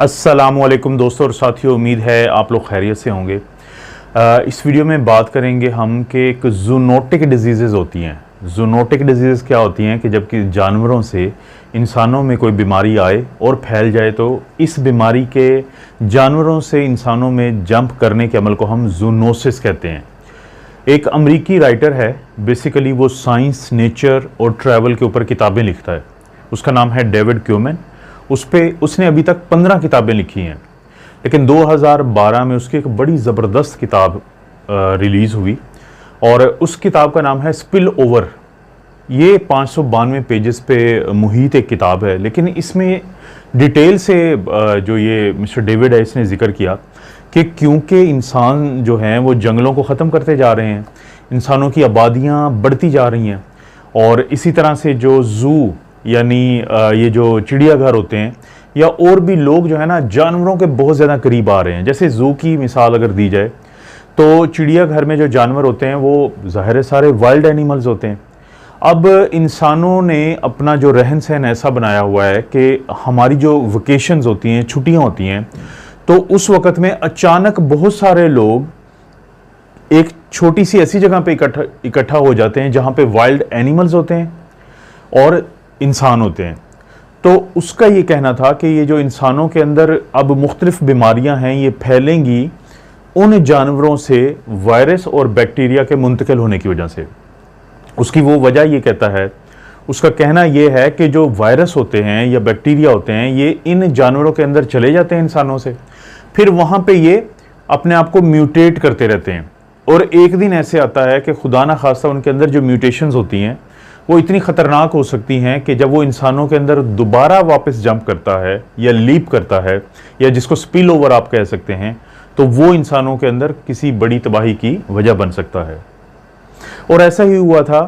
अस्सलामुअलैकुम दोस्तों और साथियों, उम्मीद है आप लोग खैरियत से होंगे। इस वीडियो में बात करेंगे हम कि एक जूनोटिक डिजीज़ होती हैं। जूनोटिक डिजीज़ क्या होती हैं कि जबकि जानवरों से इंसानों में कोई बीमारी आए और फैल जाए तो इस बीमारी के जानवरों से इंसानों में जंप करने के अमल को हम जूनोसिस कहते हैं। एक अमरीकी राइटर है, बेसिकली वो साइंस, नेचर और ट्रैवल के ऊपर किताबें लिखता है। उसका नाम है डेविड क्यूमन। उसने अभी तक 15 किताबें लिखी हैं, लेकिन 2012 में उसकी एक बड़ी ज़बरदस्त किताब रिलीज़ हुई और उस किताब का नाम है स्पिल ओवर। ये 592 पेजेस पे मुहित एक किताब है, लेकिन इसमें डिटेल से जो ये मिस्टर डेविड है इसने जिक्र किया कि क्योंकि इंसान जो हैं वो जंगलों को ख़त्म करते जा रहे हैं, इंसानों की आबादियाँ बढ़ती जा रही हैं और इसी तरह से जो ज़ू यानी ये जो चिड़ियाघर होते हैं या और भी लोग जो है ना जानवरों के बहुत ज़्यादा करीब आ रहे हैं। जैसे ज़ू की मिसाल अगर दी जाए तो चिड़ियाघर में जो जानवर होते हैं वो ज़ाहिर है सारे वाइल्ड एनिमल्स होते हैं। अब इंसानों ने अपना जो रहन सहन ऐसा बनाया हुआ है कि हमारी जो वेकेशंस होती हैं, छुट्टियां होती हैं, तो उस वक़्त में अचानक बहुत सारे लोग एक छोटी सी ऐसी जगह पे इकट्ठा हो जाते हैं जहाँ पे वाइल्ड एनिमल्स होते हैं और इंसान होते हैं। तो उसका ये कहना था कि ये जो इंसानों के अंदर अब मुख्तलिफ बीमारियां हैं ये फैलेंगी उन जानवरों से वायरस और बैक्टीरिया के मुंतकिल होने की वजह से। उसकी वो वजह ये कहता है, उसका कहना ये है कि जो वायरस होते हैं या बैक्टीरिया होते हैं ये इन जानवरों के अंदर चले जाते हैं इंसानों से, फिर वहाँ पे ये अपने आप को म्यूटेट करते रहते हैं और एक दिन ऐसे आता है कि खुदा ना खास्ता उनके अंदर जो म्यूटेशंस होती हैं वो इतनी ख़तरनाक हो सकती हैं कि जब वो इंसानों के अंदर दोबारा वापस जंप करता है या लीप करता है या जिसको स्पिल ओवर आप कह सकते हैं, तो वो इंसानों के अंदर किसी बड़ी तबाही की वजह बन सकता है। और ऐसा ही हुआ था।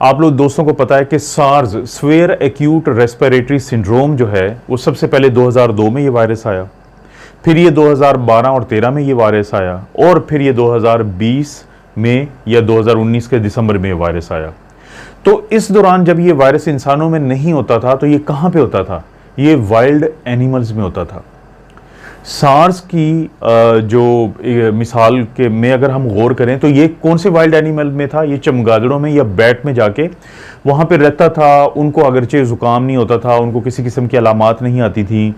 आप लोग दोस्तों को पता है कि SARS, severe acute respiratory syndrome जो है वो सबसे पहले 2002 में ये वायरस आया, फिर ये 2012 और 13 में ये वायरस आया और फिर ये 2020 में या 2019 के दिसंबर में ये वायरस आया। तो इस दौरान जब ये वायरस इंसानों में नहीं होता था तो ये कहाँ पे होता था? ये वाइल्ड एनिमल्स में होता था। सार्स की जो मिसाल के में अगर हम गौर करें तो ये कौन से वाइल्ड एनिमल में था? ये चमगादड़ों में या बैट में जाके वहाँ पे रहता था। उनको अगरचे ज़ुकाम नहीं होता था, उनको किसी किस्म की अलामात नहीं आती थी,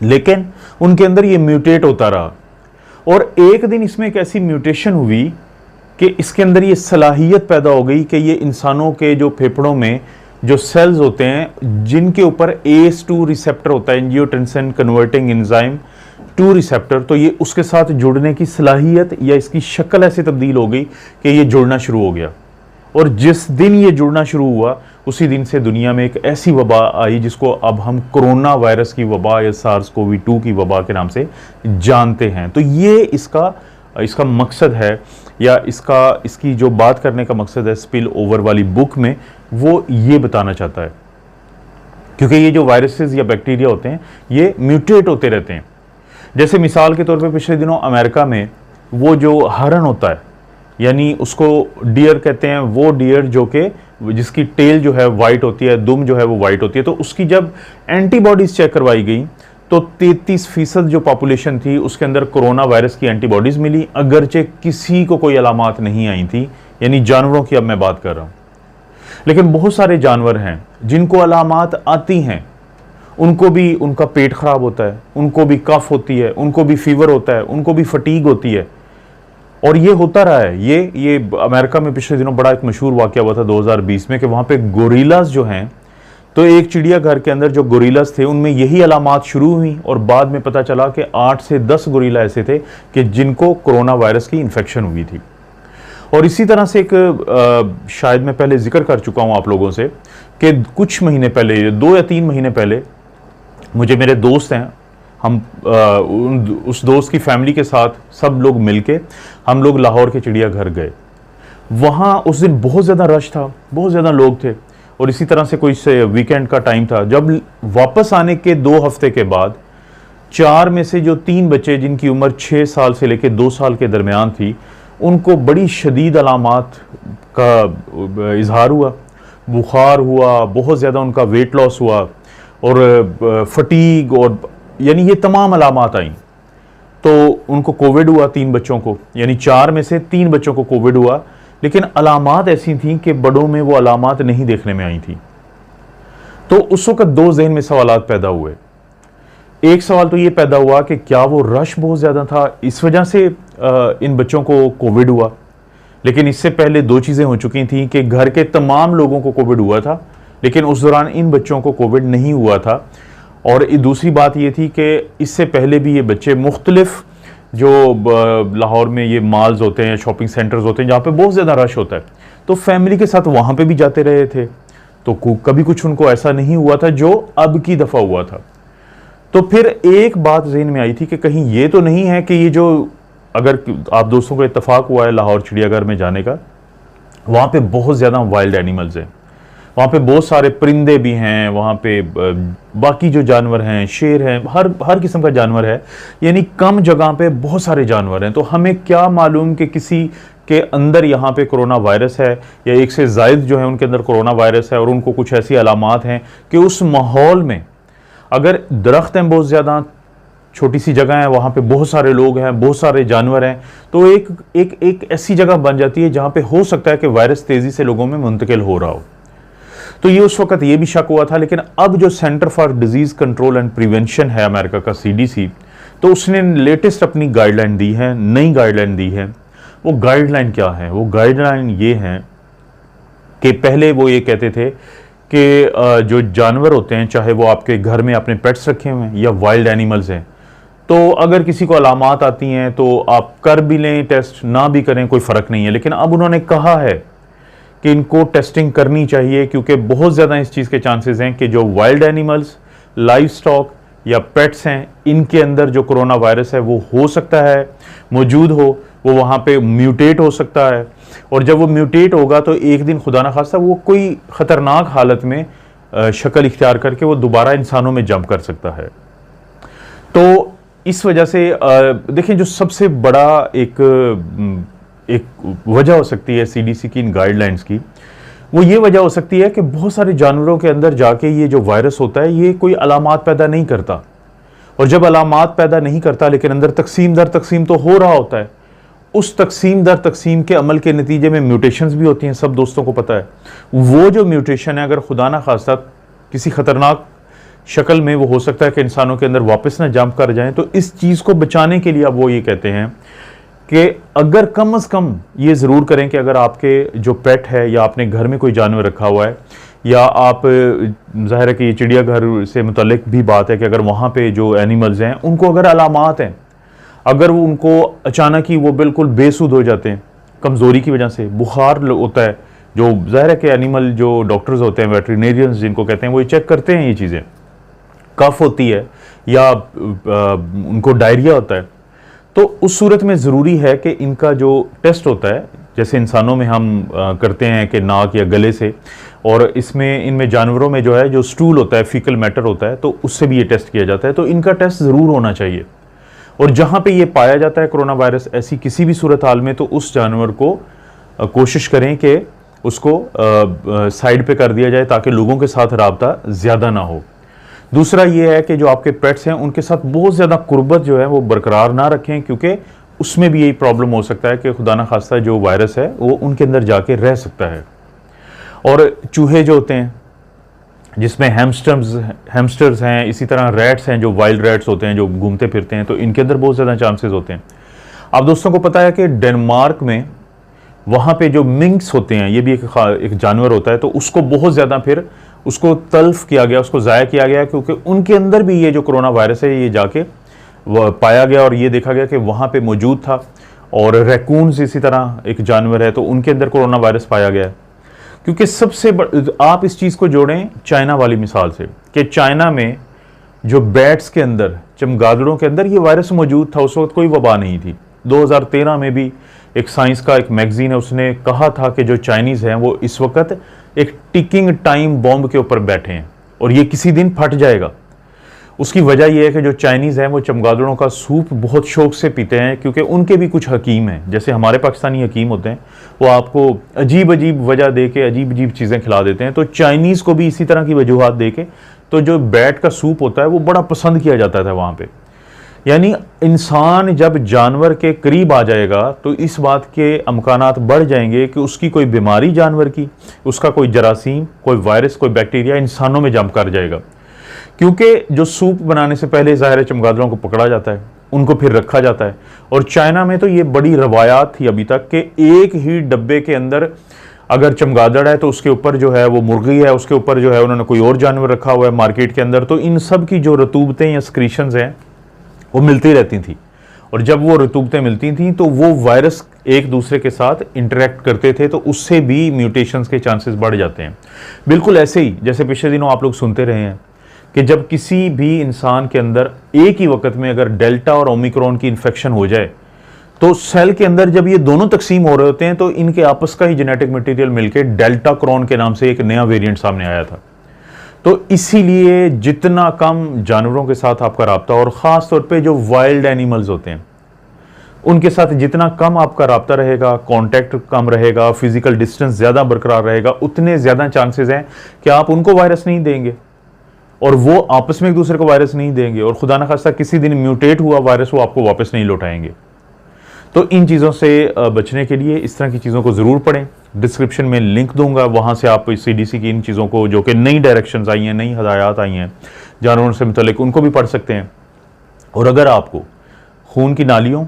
लेकिन उनके अंदर ये म्यूटेट होता रहा और एक दिन इसमें एक ऐसी म्यूटेशन हुई कि इसके अंदर ये सलाहियत पैदा हो गई कि ये इंसानों के जो फेफड़ों में जो सेल्स होते हैं जिनके ऊपर ACE2 रिसेप्टर होता है, एंजियोटेंसिन कन्वर्टिंग एंजाइम 2 रिसेप्टर, तो ये उसके साथ जुड़ने की सलाहियत या इसकी शक्ल ऐसे तब्दील हो गई कि ये जुड़ना शुरू हो गया। और जिस दिन ये जुड़ना शुरू हुआ उसी दिन से दुनिया में एक ऐसी वबा आई जिसको अब हम कोरोना वायरस की वबा या SARS-CoV-2 की वबा के नाम से जानते हैं। तो ये इसका मकसद है या इसकी जो बात करने का मकसद है स्पिल ओवर वाली बुक में, वो ये बताना चाहता है, क्योंकि ये जो वायरसेस या बैक्टीरिया होते हैं ये म्यूटेट होते रहते हैं। जैसे मिसाल के तौर पे पिछले दिनों अमेरिका में वो जो हरण होता है, यानी उसको डियर कहते हैं, वो डियर जो कि जिसकी टेल जो है वाइट होती है, दुम जो है वो वाइट होती है, तो उसकी जब एंटीबॉडीज चेक करवाई गई तो 33% जो पॉपुलेशन थी उसके अंदर कोरोना वायरस की एंटीबॉडीज मिली, अगरचे किसी को कोई अलामात नहीं आई थी। यानी जानवरों की अब मैं बात कर रहा हूं, लेकिन बहुत सारे जानवर हैं जिनको अलामात आती हैं, उनको भी उनका पेट खराब होता है, उनको भी कफ होती है, उनको भी फीवर होता है, उनको भी फटीग होती है और ये होता रहा है। ये अमेरिका में पिछले दिनों बड़ा एक मशहूर वाकया हुआ था 2020 में कि वहां पे गोरिल्लास जो हैं, तो एक चिड़ियाघर के अंदर जो गोरिल्लास थे उनमें यही अलामात शुरू हुई और बाद में पता चला कि 8 से 10 गोरिल्ला ऐसे थे कि जिनको कोरोना वायरस की इन्फेक्शन हुई थी। और इसी तरह से एक शायद मैं पहले जिक्र कर चुका हूं आप लोगों से कि कुछ महीने पहले, 2 या 3 महीने पहले, मुझे मेरे दोस्त हैं, हम उस दोस्त की फैमिली के साथ सब लोग मिलके हम लोग लाहौर के चिड़ियाघर गए। वहाँ उस दिन बहुत ज़्यादा रश था, बहुत ज़्यादा लोग थे और इसी तरह से कोई से वीकेंड का टाइम था। जब वापस आने के 2 हफ्ते के बाद 4 में से जो 3 बच्चे जिनकी उम्र 6 साल से लेकर 2 साल के दरमियान थी, उनको बड़ी शदीद अलामात का इजहार हुआ, बुखार हुआ, बहुत ज़्यादा उनका वेट लॉस हुआ और फटीग और यानी ये तमाम अलामात आई, तो उनको कोविड हुआ 3 बच्चों को, यानी 4 में से 3 बच्चों को कोविड हुआ, लेकिन अलामात ऐसी थी कि बड़ों में वो अलामात नहीं देखने में आई थी। तो उस वक्त 2 जहन में सवालात पैदा हुए। एक सवाल तो ये पैदा हुआ कि क्या वो रश बहुत ज़्यादा था, इस वजह से इन बच्चों को कोविड हुआ। लेकिन इससे पहले 2 चीज़ें हो चुकी थी कि घर के तमाम लोगों को कोविड हुआ था, लेकिन उस दौरान इन बच्चों को कोविड नहीं हुआ था। और दूसरी बात ये थी कि इससे पहले भी ये बच्चे मुख्तलिफ जो लाहौर में ये मॉल्स होते हैं, शॉपिंग सेंटर्स होते हैं जहाँ पे बहुत ज़्यादा रश होता है, तो फैमिली के साथ वहाँ पे भी जाते रहे थे, तो कभी कुछ उनको ऐसा नहीं हुआ था जो अब की दफ़ा हुआ था। तो फिर एक बात ज़हन में आई थी कि कहीं ये तो नहीं है कि ये जो, अगर आप दोस्तों को इत्तफाक हुआ है लाहौर चिड़ियाघर में जाने का, वहाँ पे बहुत ज़्यादा वाइल्ड एनिमल्स हैं, वहाँ पे बहुत सारे परिंदे भी हैं, वहाँ पे बाकी जो जानवर हैं, शेर हैं, हर किस्म का जानवर है, यानी कम जगह पे बहुत सारे जानवर हैं। तो हमें क्या मालूम कि किसी के अंदर यहाँ पे कोरोना वायरस है या एक से ज़ायद जो है उनके अंदर कोरोना वायरस है और उनको कुछ ऐसी अलामात हैं कि उस माहौल में अगर दरख्त हैं बहुत ज़्यादा, छोटी सी जगह है, वहाँ पे बहुत सारे लोग हैं, बहुत सारे जानवर हैं, तो एक ऐसी जगह बन जाती है जहाँ पे हो सकता है कि वायरस तेज़ी से लोगों में मुंतकिल हो रहा हो। तो ये उस वक्त ये भी शक हुआ था। लेकिन अब जो centre for disease control and prevention है अमेरिका का, CDC, तो उसने लेटेस्ट अपनी गाइडलाइन दी है, नई गाइडलाइन दी है। वो गाइडलाइन क्या है? वो गाइडलाइन ये है कि पहले वो ये कहते थे कि जो जानवर होते हैं, चाहे वो आपके घर में अपने पेट्स रखे हुए हैं या वाइल्ड एनिमल्स हैं, तो अगर किसी को अलामात आती हैं तो आप कर भी लें टेस्ट, ना भी करें कोई फ़र्क नहीं है। लेकिन अब उन्होंने कहा है कि इनको टेस्टिंग करनी चाहिए, क्योंकि बहुत ज़्यादा इस चीज़ के चांसेस हैं कि जो वाइल्ड एनिमल्स, लाइव स्टॉक या पेट्स हैं, इनके अंदर जो कोरोना वायरस है वो हो सकता है मौजूद हो, वो वहाँ पे म्यूटेट हो सकता है, और जब वो म्यूटेट होगा तो एक दिन खुदा न खास्ता वो कोई ख़तरनाक हालत में शक्ल इख्तियार करके वो दोबारा इंसानों में जंप कर सकता है। तो इस वजह से देखें, जो सबसे बड़ा एक वजह हो सकती है CDC की इन गाइडलाइंस की, वो ये वजह हो सकती है कि बहुत सारे जानवरों के अंदर जाके ये जो वायरस होता है ये कोई अलामात पैदा नहीं करता, और जब अलामात पैदा नहीं करता लेकिन अंदर तकसीम दर तकसीम तो हो रहा होता है, उस तकसीम दर तकसीम के अमल के नतीजे में म्यूटेशंस भी होती हैं, सब दोस्तों को पता है। वो जो म्यूटेशन है अगर खुदा ना खास्ता किसी ख़तरनाक शक्ल में, वो हो सकता है कि इंसानों के अंदर वापस ना जंप कर जाएं। तो इस चीज़ को बचाने के लिए अब वो ये कहते हैं कि अगर कम अज़ कम ये ज़रूर करें कि अगर आपके जो पेट है या आपने घर में कोई जानवर रखा हुआ है, या आप, ज़ाहिर है कि ये चिड़ियाघर से मुतल्लिक भी बात है कि अगर वहाँ पे जो एनिमल्स हैं उनको अगर अलामात हैं, अगर वो उनको अचानक ही वो बिल्कुल बेसुध हो जाते हैं कमज़ोरी की वजह से, बुखार होता है, जो ज़ाहिर है कि एनिमल जो डॉक्टर्स होते हैं, वेटरिनेरियंस जिनको कहते हैं, वो ये चेक करते हैं ये चीज़ें, कफ होती है या उनको डायरिया होता है, तो उस सूरत में ज़रूरी है कि इनका जो टेस्ट होता है, जैसे इंसानों में हम करते हैं कि नाक या गले से, और इसमें इनमें जानवरों में जो है जो स्टूल होता है, फीकल मैटर होता है, तो उससे भी ये टेस्ट किया जाता है। तो इनका टेस्ट ज़रूर होना चाहिए, और जहाँ पे ये पाया जाता है कोरोना वायरस ऐसी किसी भी सूरत हाल में, तो उस जानवर को कोशिश करें कि उसको साइड पे कर दिया जाए ताकि लोगों के साथ राब्ता ज़्यादा ना हो। दूसरा ये है कि जो आपके पेट्स हैं उनके साथ बहुत ज़्यादा कुर्बत जो है वो बरकरार ना रखें, क्योंकि उसमें भी यही प्रॉब्लम हो सकता है कि खुदा ना खास्ता जो वायरस है वो उनके अंदर जाके रह सकता है। और चूहे जो होते हैं, जिसमें हैमस्टर्स हैं, इसी तरह रैट्स हैं, जो वाइल्ड रैट्स होते हैं जो घूमते फिरते हैं, तो इनके अंदर बहुत ज़्यादा चांसेस होते हैं। आप दोस्तों को पता है कि डेनमार्क में वहाँ पे जो मिंक्स होते हैं, ये भी एक जानवर होता है, तो उसको बहुत ज़्यादा फिर उसको तल्फ किया गया, उसको ज़ाया किया गया, क्योंकि उनके अंदर भी ये जो कोरोना वायरस है ये जाके पाया गया, और ये देखा गया कि वहाँ पे मौजूद था। और रैकून्स इसी तरह एक जानवर है, तो उनके अंदर कोरोना वायरस पाया गया। क्योंकि सबसे आप इस चीज़ को जोड़ें चाइना वाली मिसाल से, कि चाइना में जो बैट्स के अंदर, चमगादड़ों के अंदर ये वायरस मौजूद था, उस वक्त कोई वबा नहीं थी। 2013 में भी एक साइंस का एक मैगजीन है, उसने कहा था कि जो चाइनीज़ हैं वो इस वक्त एक टिकिंग टाइम बॉम्ब के ऊपर बैठे हैं और ये किसी दिन फट जाएगा। उसकी वजह यह है कि जो चाइनीज़ हैं वो चमगादड़ों का सूप बहुत शौक से पीते हैं, क्योंकि उनके भी कुछ हकीम हैं, जैसे हमारे पाकिस्तानी हकीम होते हैं, वो आपको अजीब अजीब वजह दे के अजीब अजीब चीज़ें खिला देते हैं। तो चाइनीज़ को भी इसी तरह की वजूहत दे के तो जो बैट का सूप होता है वो बड़ा पसंद किया जाता था वहाँ पे। यानी इंसान जब जानवर के करीब आ जाएगा तो इस बात के अमकानात बढ़ जाएंगे कि उसकी कोई बीमारी जानवर की, उसका कोई जरासीम, कोई वायरस, कोई बैक्टीरिया इंसानों में जम कर जाएगा। क्योंकि जो सूप बनाने से पहले ज़ाहिर है चमगादड़ों को पकड़ा जाता है, उनको फिर रखा जाता है। और चाइना में तो ये बड़ी रवायात थी अभी तक कि एक ही डब्बे के अंदर अगर चमगादड़ है तो उसके ऊपर जो है वो मुर्गी है, उसके ऊपर जो है उन्होंने कोई और जानवर रखा हुआ है मार्केट के अंदर, तो इन सब की जो रतूबतें या स्क्रीशंस हैं वो मिलती रहती थी। और जब वो रतूबतें मिलती थी तो वो वायरस एक दूसरे के साथ इंटरेक्ट करते थे, तो उससे भी म्यूटेशंस के चांसेस बढ़ जाते हैं। बिल्कुल ऐसे ही जैसे पिछले दिनों आप लोग सुनते रहे हैं कि जब किसी भी इंसान के अंदर एक ही वक्त में अगर डेल्टा और ओमिक्रॉन की इन्फेक्शन हो जाए तो सेल के अंदर जब ये दोनों तकसीम हो रहे होते हैं तो इनके आपस का ही जेनेटिक मटेरियल मिलकर डेल्टा क्रॉन के नाम से एक नया वेरिएंट सामने आया था। तो इसीलिए जितना कम जानवरों के साथ आपका राब्ता, और ख़ास तौर पे जो वाइल्ड एनिमल्स होते हैं उनके साथ जितना कम आपका राब्ता रहेगा, कांटेक्ट कम रहेगा, फिजिकल डिस्टेंस ज़्यादा बरकरार रहेगा, उतने ज़्यादा चांसेस हैं कि आप उनको वायरस नहीं देंगे और वो आपस में एक दूसरे को वायरस नहीं देंगे, और खुदा न खास्ता किसी दिन म्यूटेट हुआ वायरस वो आपको वापस नहीं लौटाएंगे। तो इन चीज़ों से बचने के लिए इस तरह की चीज़ों को ज़रूर पढ़ें। डिस्क्रिप्शन में लिंक दूंगा, वहाँ से आप CDC की इन चीज़ों को, जो कि नई डायरेक्शंस आई हैं, नई हदायत आई हैं जानवरों से मुतल्लिक, उनको भी पढ़ सकते हैं। और अगर आपको खून की नालियों,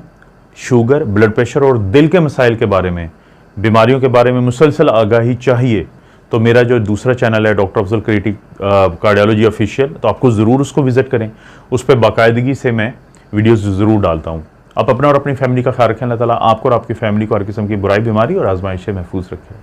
शुगर, ब्लड प्रेशर और दिल के मसाइल के बारे में, बीमारियों के बारे में मुसलसल आगाही चाहिए तो मेरा जो दूसरा चैनल है doctor Afzal creative cardiology official, तो आपको ज़रूर उसको विज़िट करें। उस पर बाकायदगी से मैं वीडियोज़ ज़रूर डालता हूँ। आप अपना और अपनी फैमिली का ख्याल रखें। अल्लाह ताला आपको और आपकी फैमिली को हर किस्म की बुराई, बीमारी और आजमाइश से महफूज रखें।